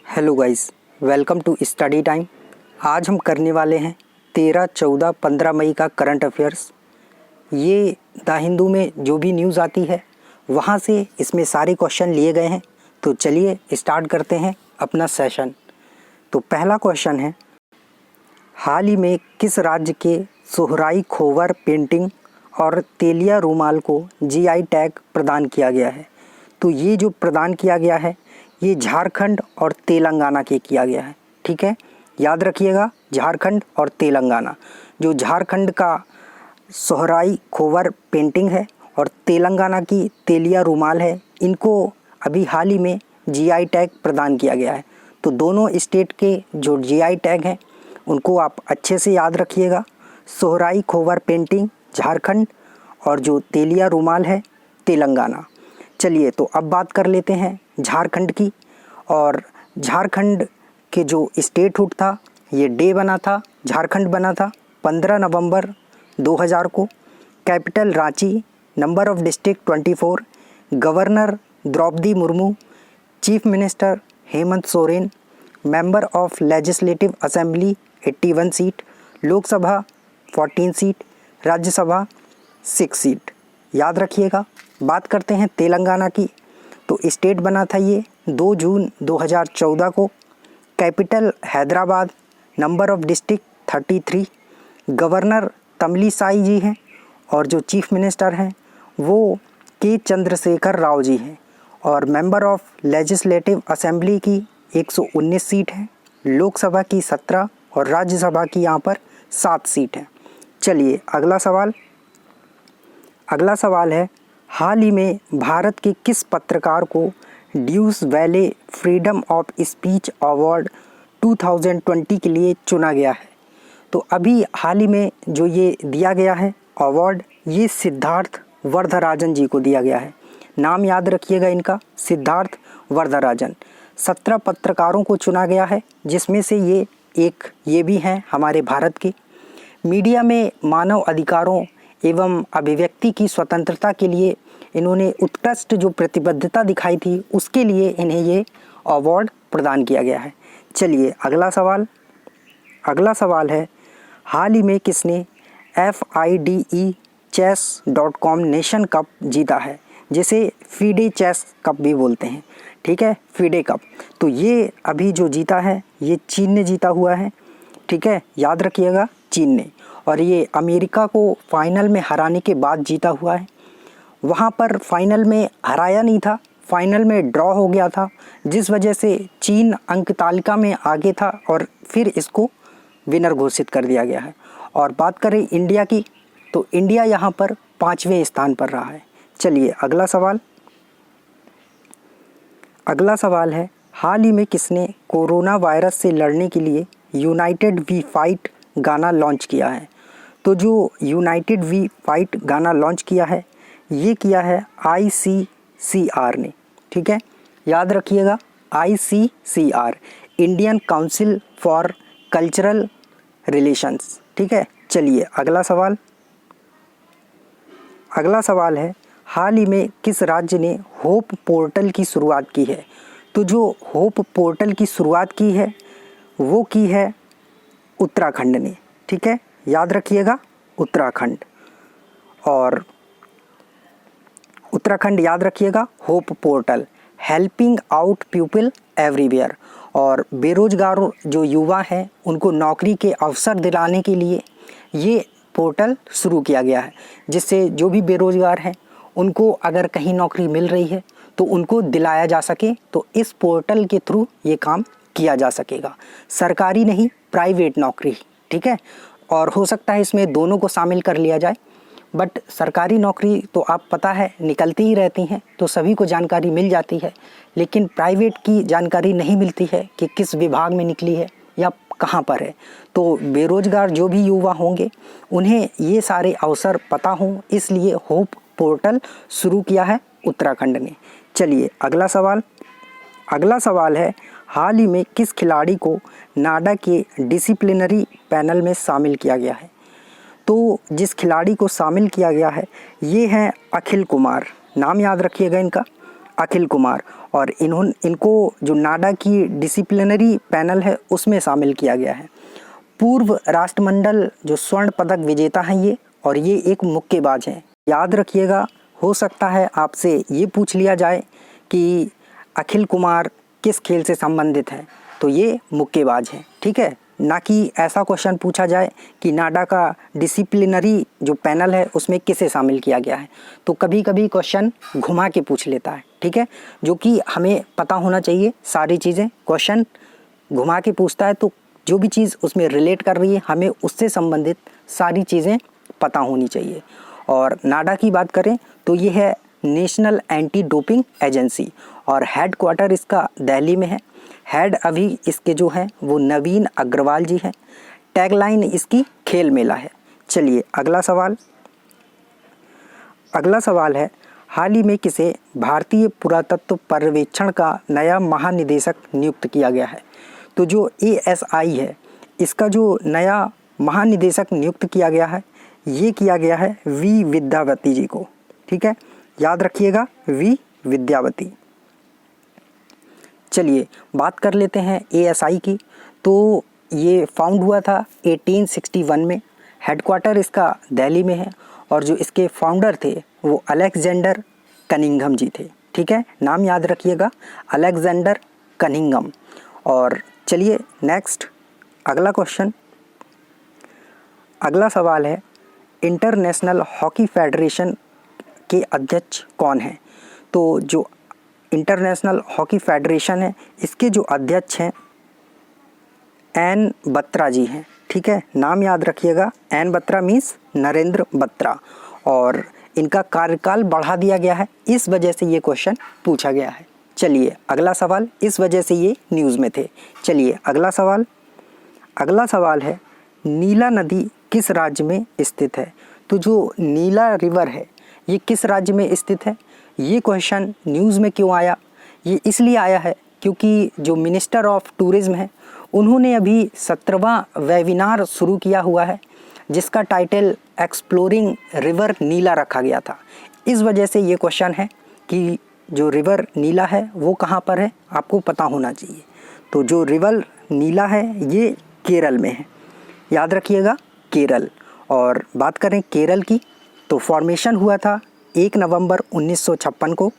Hello guys, welcome to study time. आज हम करने वाले हैं 13, 14, 15 मई का करंट अफेयर्स। ये द हिंदू में जो भी न्यूज़ आती है वहाँ से इसमें सारे क्वेश्चन लिए गए हैं। तो चलिए स्टार्ट करते हैं अपना सेशन। तो पहला क्वेश्चन है, हाल ही में किस राज्य के सोहराई खोवर पेंटिंग और तेलिया रूमाल को जीआई टैग प्रदान किया गया है? तो ये जो प्रदान किया गया है ये झारखंड और तेलंगाना के किया गया है। ठीक है, याद रखिएगा, झारखंड और तेलंगाना। जो झारखंड का सोहराई खोवर पेंटिंग है और तेलंगाना की तेलिया रूमाल है, इनको अभी हाल ही में जीआई टैग प्रदान किया गया है। तो दोनों स्टेट के जो जीआई टैग हैं उनको आप अच्छे से याद रखिएगा। सोहराई खोवर पेंटिंग झारखंड और जो तेलिया रूमाल है तेलंगाना। चलिए तो अब बात कर लेते हैं झारखंड की। और झारखंड के जो स्टेटहुड था, ये डे बना था, झारखंड बना था 15 नवंबर 2000 को। Capital Ranchi, number of district 24, governor Draupadi Murmu, chief minister Hemant Soren, member of legislative assembly 81 seat, Lok Sabha 14 seat, Rajya Sabha 6 seat. याद रखिएगा। बात करते हैं तेलंगाना की। तो स्टेट बना था ये 2 जून 2014 को। Capital Hyderabad, number of district 33, governor Tamilisai ji हैं और जो चीफ मिनिस्टर हैं वो के चंद्रशेखर राव जी हैं। और मेंबर ऑफ लेजिस्लेटिव असेंबली की 119 सीट है, लोकसभा की 17 और राज्यसभा की यहाँ पर 7 सीट है। चलिए अगला सवाल है, हाल ही में भारत के किस पत्रकार को ड्यूस वैले फ्रीडम ऑफ स्पीच अवार्ड 2020 के लिए चुना गया है? तो अभी हाल ही में जो ये दिया गया है अवार्ड, ये सिद्धार्थ वरदराजन जी को दिया गया है। नाम याद रखिएगा इनका, सिद्धार्थ वरदराजन। 17 पत्रकारों को चुना गया है, जिसमें से ये भी हैं हमारे भारत के। मीडिया में मानव अधिकारों एवं अभिव्यक्ति की स्वतंत्रता के लिए इन्होंने उत्कृष्ट जो प्रतिबद्धता दिखाई थी, उसके लिए इन्हें ये अवार्ड प्रदान किया गया है। चलिए अगला सवाल है, हाल ही में किसने FIDE chess.com नेशन कप जीता है, जिसे फीडे चेस कप भी बोलते हैं। ठीक है, फीडे कप। तो ये अभी जो जीता है ये चीन ने जीता हुआ है। ठीक है, याद रखिएगा, चीन ने। और ये अमेरिका को फाइनल में हराने के बाद जीता हुआ है। वहाँ पर फाइनल में हराया नहीं था, फाइनल में ड्रॉ हो गया था, जिस वजह से चीन अंक तालिका में आगे था और फिर इसको विनर घोषित कर दिया गया है। और बात करें इंडिया की, तो इंडिया यहाँ पर 5वें स्थान पर रहा है। चलिए अगला सवाल है, हाल ही में किसने कोरोना वायरस से लड़ने के लिए यूनाइटेड वी फाइट गाना लॉन्च किया है? तो जो यूनाइटेड वी फाइट गाना लॉन्च किया है, ये किया है ICCR ने। ठीक है, याद रखिएगा, ICCR, Indian council for cultural relations. ठीक है, चलिए अगला सवाल है, हाल ही में किस राज्य ने होप पोर्टल की शुरुआत की है? तो जो होप पोर्टल की शुरुआत की है वो की है उत्तराखंड ने। ठीक है, याद रखिएगा, उत्तराखंड। और उत्तराखंड याद रखिएगा, hope portal, helping out people everywhere. और बेरोजगार जो युवा हैं उनको नौकरी के अवसर दिलाने के लिए ये पोर्टल शुरू किया गया है, जिससे जो भी बेरोजगार हैं उनको अगर कहीं नौकरी मिल रही है तो उनको दिलाया जा सके। तो इस पोर्टल के थ्रू ये काम किया जा सकेगा, सरकारी नहीं, प्राइवेट नौकरी। ठीक है, और हो सकता है इसमें दोनों को शामिल कर लिया जाए, बट सरकारी नौकरी तो आप पता है निकलती ही रहती हैं, तो सभी को जानकारी मिल जाती है। लेकिन प्राइवेट की जानकारी नहीं मिलती है कि किस विभाग में निकली है या कहाँ पर है। तो बेरोजगार जो भी युवा होंगे उन्हें ये सारे अवसर पता हों, इसलिए होप पोर्टल शुरू किया है उत्तराखंड ने। चलिए अगला सवाल है, हाल ही में किस खिलाड़ी को नाडा के डिसिप्लिनरी पैनल में शामिल किया गया है? तो जिस खिलाड़ी को शामिल किया गया है ये है अखिल कुमार। नाम याद रखिएगा इनका, अखिल कुमार, और इनको जो नाडा की डिसिप्लिनरी पैनल है उसमें शामिल किया गया है। पूर्व राष्ट्रमंडल जो स्वर्ण पदक विजेता हैं ये, और ये एक मुक्केबाज हैं। याद रखिएगा, हो सकता है आपसे ये पूछ लिया जाए कि अखिल कुमार किस खेल से संबंधित हैं, तो ये मुक्केबाज हैं, ठीक है। ना कि ऐसा क्वेश्चन पूछा जाए कि नाडा का डिसिप्लिनरी जो पैनल है उसमें किसे शामिल किया गया है। तो कभी कभी क्वेश्चन घुमा के पूछ लेता है, ठीक है, जो कि हमें पता होना चाहिए सारी चीज़ें। क्वेश्चन घुमा के पूछता है तो जो भी चीज़ उसमें रिलेट कर रही है हमें उससे संबंधित सारी चीज़ें पता होनी चाहिए। और नाडा की बात करें तो ये है नेशनल एंटी डोपिंग एजेंसी, और हेड क्वार्टर इसका दिल्ली में है। हेड अभी इसके जो हैं वो नवीन अग्रवाल जी हैं। टैगलाइन इसकी खेल मेला है। चलिए अगला सवाल है, हाल ही में किसे भारतीय पुरातत्व पर्यवेक्षण का नया महानिदेशक नियुक्त किया गया है। तो जो ASI है इसका जो नया महानिदेशक नियुक्त किया गया है ये किया गया है वी विद्यावती जी को, ठीक है, याद रखिएगा वी विद्यावती। चलिए बात कर लेते हैं ASI की। तो ये फाउंड हुआ था 1861 में। हेडक्वार्टर इसका दिल्ली में है, और जो इसके फाउंडर थे वो अलेक्जेंडर कनिंघम जी थे, ठीक है, नाम याद रखिएगा अलेक्जेंडर कनिंघम। और चलिए नेक्स्ट अगला सवाल है, इंटरनेशनल हॉकी फेडरेशन के अध्यक्ष कौन हैं। तो जो इंटरनेशनल हॉकी फेडरेशन है इसके जो अध्यक्ष हैं एन बत्रा जी हैं, ठीक है, नाम याद रखिएगा एन बत्रा मीन्स नरेंद्र बत्रा, और इनका कार्यकाल बढ़ा दिया गया है, इस वजह से ये क्वेश्चन पूछा गया है। चलिए अगला सवाल, इस वजह से ये न्यूज़ में थे। चलिए अगला सवाल है, नीला नदी किस राज्य में स्थित है। तो जो नीला रिवर है ये किस राज्य में स्थित है। ये क्वेश्चन न्यूज़ में क्यों आया, ये इसलिए आया है क्योंकि जो मिनिस्टर ऑफ टूरिज़्म है उन्होंने अभी 17वां वेबिनार शुरू किया हुआ है जिसका टाइटल एक्सप्लोरिंग रिवर नीला रखा गया था। इस वजह से ये क्वेश्चन है कि जो रिवर नीला है वो कहाँ पर है, आपको पता होना चाहिए। तो जो रिवर नीला है ये केरल में है, याद रखिएगा केरल। और बात करें केरल की तो फॉर्मेशन हुआ था 1 नवंबर 1956 को।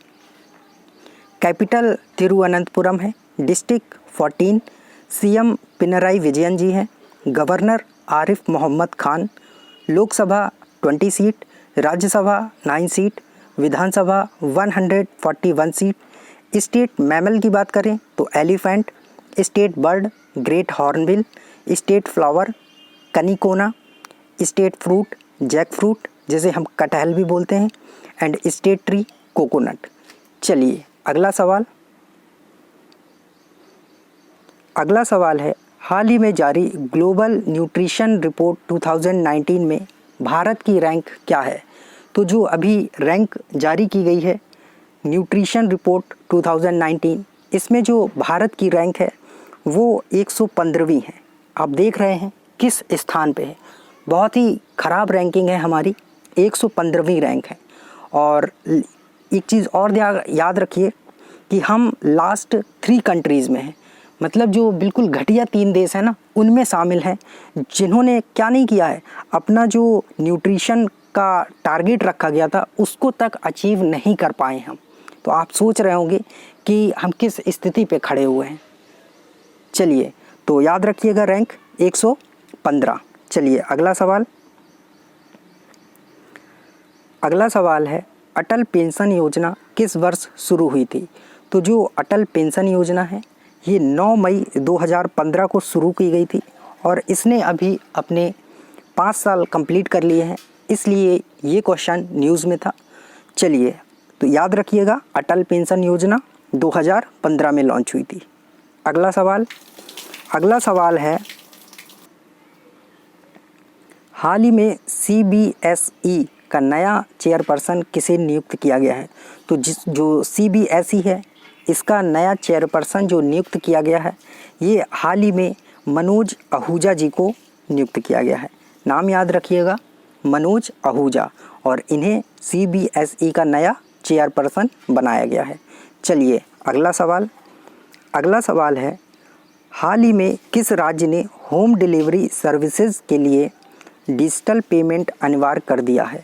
कैपिटल तिरुवनंतपुरम है। डिस्ट्रिक्ट 14। CM पिनराई विजयन जी हैं। Governor Arif Mohammad Khan. Lok Sabha 20 seat, Rajya Sabha 9 seat, Vidhan Sabha 141 seat. State mammal की बात करें तो elephant, state bird great hornbill, state flower Kanikonna, state fruit jack fruit जिसे हम कटहल भी बोलते हैं, एंड स्टेट ट्री कोकोनट। चलिए अगला सवाल है, हाल ही में जारी ग्लोबल न्यूट्रिशन रिपोर्ट 2019 में भारत की रैंक क्या है। तो जो अभी रैंक जारी की गई है न्यूट्रिशन रिपोर्ट 2019, इसमें जो भारत की रैंक है वो 115वीं है। आप देख रहे हैं किस स्थान पे है, बहुत ही ख़राब रैंकिंग है हमारी, 115वीं रैंक है। और एक चीज़ और याद रखिए कि हम लास्ट 3 कंट्रीज़ में हैं, मतलब जो बिल्कुल घटिया 3 देश हैं ना उनमें शामिल हैं जिन्होंने क्या नहीं किया है, अपना जो न्यूट्रिशन का टारगेट रखा गया था उसको तक अचीव नहीं कर पाए हम। तो आप सोच रहे होंगे कि हम किस स्थिति पे खड़े हुए हैं। चलिए तो याद रखिएगा रैंक 115। चलिए अगला सवाल है, अटल पेंशन योजना किस वर्ष शुरू हुई थी। तो जो अटल पेंशन योजना है ये 9 मई 2015 को शुरू की गई थी, और इसने अभी अपने 5 साल कंप्लीट कर लिए हैं, इसलिए ये क्वेश्चन न्यूज़ में था। चलिए तो याद रखिएगा अटल पेंशन योजना 2015 में लॉन्च हुई थी। अगला सवाल है, हाल ही में CBSE का नया चेयरपर्सन किसे नियुक्त किया गया है। तो जो CBSE है इसका नया चेयरपर्सन जो नियुक्त किया गया है ये हाल ही में मनोज आहूजा जी को नियुक्त किया गया है। नाम याद रखिएगा मनोज आहूजा, और इन्हें CBSE का नया चेयरपर्सन बनाया गया है। चलिए अगला सवाल है, हाल ही में किस राज्य ने होम डिलीवरी सर्विसेज के लिए डिजिटल पेमेंट अनिवार्य कर दिया है?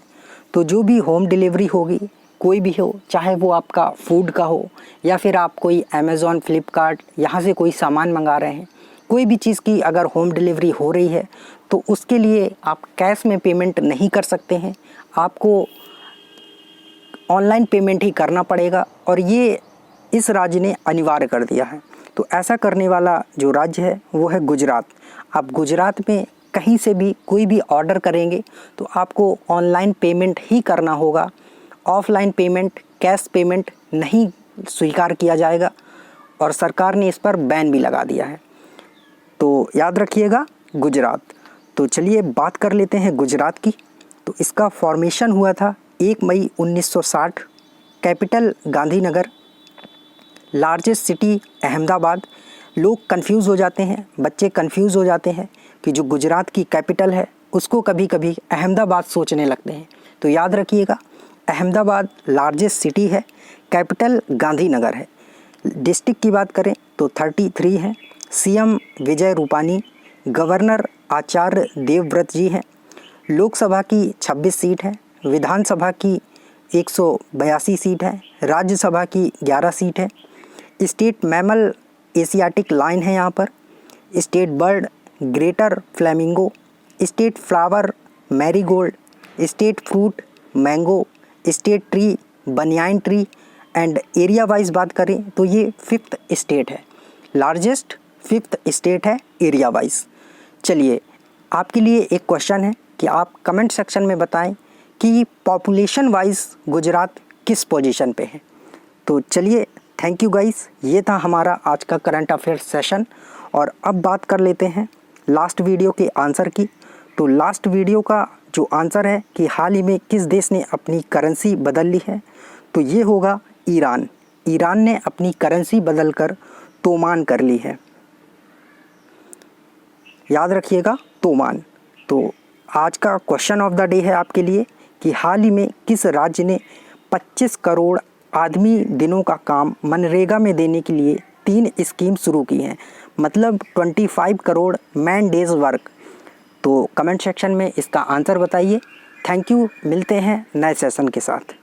तो जो भी होम डिलीवरी होगी, कोई भी हो, चाहे वो आपका फूड का हो या फिर आप कोई अमेज़ॉन, फ्लिपकार्ट यहाँ से कोई सामान मंगा रहे हैं, कोई भी चीज़ की अगर होम डिलीवरी हो रही है तो उसके लिए आप कैश में पेमेंट नहीं कर सकते हैं, आपको ऑनलाइन पेमेंट ही करना पड़ेगा और ये इस राज्य ने अनिवार्य कर दिया है। तो ऐसा करने वाला जो राज्य है वो है गुजरात। आप गुजरात में कहीं से भी कोई भी ऑर्डर करेंगे तो आपको ऑनलाइन पेमेंट ही करना होगा, ऑफलाइन पेमेंट, कैश पेमेंट नहीं स्वीकार किया जाएगा और सरकार ने इस पर बैन भी लगा दिया है। तो याद रखिएगा गुजरात। तो चलिए बात कर लेते हैं गुजरात की। तो इसका फॉर्मेशन हुआ था 1 मई 1960, capital Gandhinagar, largest city Ahmedabad. लोग कंफ्यूज हो जाते हैं, बच्चे कंफ्यूज हो जाते हैं कि जो गुजरात की कैपिटल है उसको कभी कभी अहमदाबाद सोचने लगते हैं। तो याद रखिएगा अहमदाबाद लार्जेस्ट सिटी है, कैपिटल गांधीनगर है। डिस्ट्रिक्ट की बात करें तो 33 हैं। सीएम विजय रूपानी, गवर्नर आचार्य देवव्रत जी हैं। लोकसभा की 26 सीट है, विधानसभा की 182 सीट है, राज्यसभा की 11 सीट है। स्टेट मैमल एशियाटिक लाइन है यहाँ पर। State bird greater flamingo, state flower marigold, state fruit mango, state tree banyan tree and area wise बात करें तो ये 5th स्टेट है, लार्जेस्ट 5th स्टेट है एरिया वाइज। चलिए आपके लिए एक क्वेश्चन है कि आप कमेंट सेक्शन में बताएं कि पॉपुलेशन वाइज गुजरात किस पोजीशन पे है। तो चलिए थैंक यू गाइस, ये था हमारा आज का करंट अफेयर्स सेशन। और अब बात कर लेते हैं लास्ट वीडियो के आंसर की। तो लास्ट वीडियो का जो आंसर है कि हाल ही में किस देश ने अपनी करेंसी बदल ली है, तो ये होगा ईरान। ईरान ने अपनी करेंसी बदलकर तोमान कर ली है, याद रखिएगा तोमान। तो आज का क्वेश्चन ऑफ द डे है आपके लिए कि हाल ही में किस राज्य ने 25 करोड़ आदमी दिनों का काम मनरेगा में देने के लिए 3 स्कीम शुरू की हैं, मतलब 25 करोड़ मैन डेज वर्क। तो कमेंट सेक्शन में इसका आंसर बताइए। थैंक यू, मिलते हैं नए सेशन के साथ।